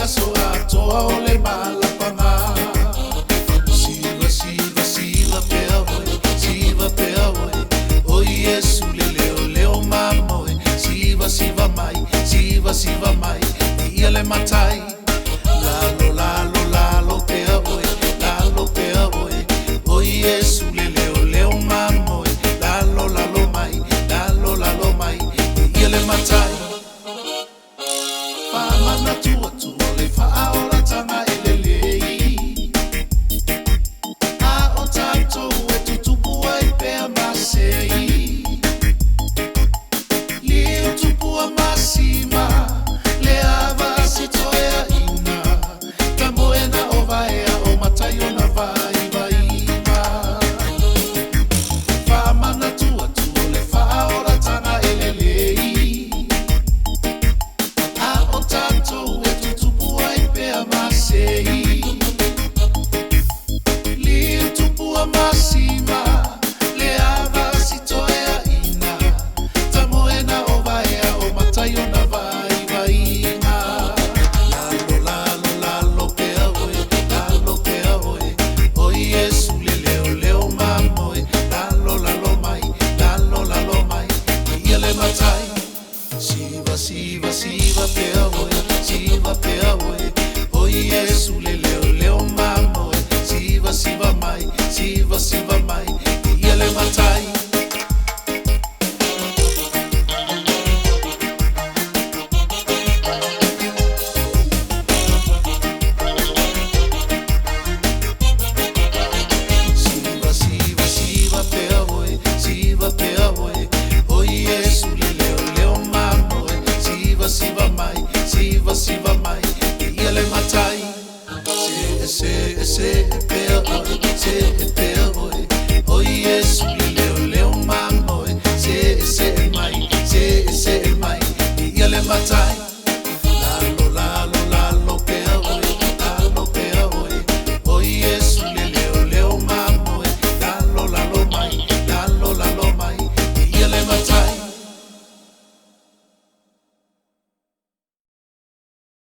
so atoa o le malapanga. Siva, siva, siva pea oe, siva pea oe. O Iesu le leo leo mamoe. Siva, siva mai, siva, siva mai. Ia le matai. Lalo, lalo, lalo pea oe, lalo pea oe. O Iesu le leo leo mamoe. Lalo, lalo mai, lalo, lalo mai. Ia le matai. Whamana tua tua le whaaora tanga e le lei. A o tātou e tutupu ai pea masei. Liu tupua masima, le ava si toea ina. Tamoena o vaea o mataiona vai vaima. Whamana tua tua le whaaora tanga e le lei. A o tātou e tutupu ai pea masei. Liu tupua masima, le ava si toea ina. Tamoena o vaea o mataiona vai vaina. Lalo, lalo, lalo pea oe, lalo pea oe. O Iesu le leo leo mamoe. Lalo, lalo mai, lalo, lalo mai. Ia le matai. Siva, siva, siva pea oe, siva pea oe. O Iesu le leo leo mamoe. Siva, siva mai, siva, siva mai. Ia le matai. Siva, siva, siva pea oe, siva pea oe. O Iesu le leo leo mamoe. Siva, siva mai, siva, siva mai. Ia le matai. Se pea oe, se pea oe. O Iesu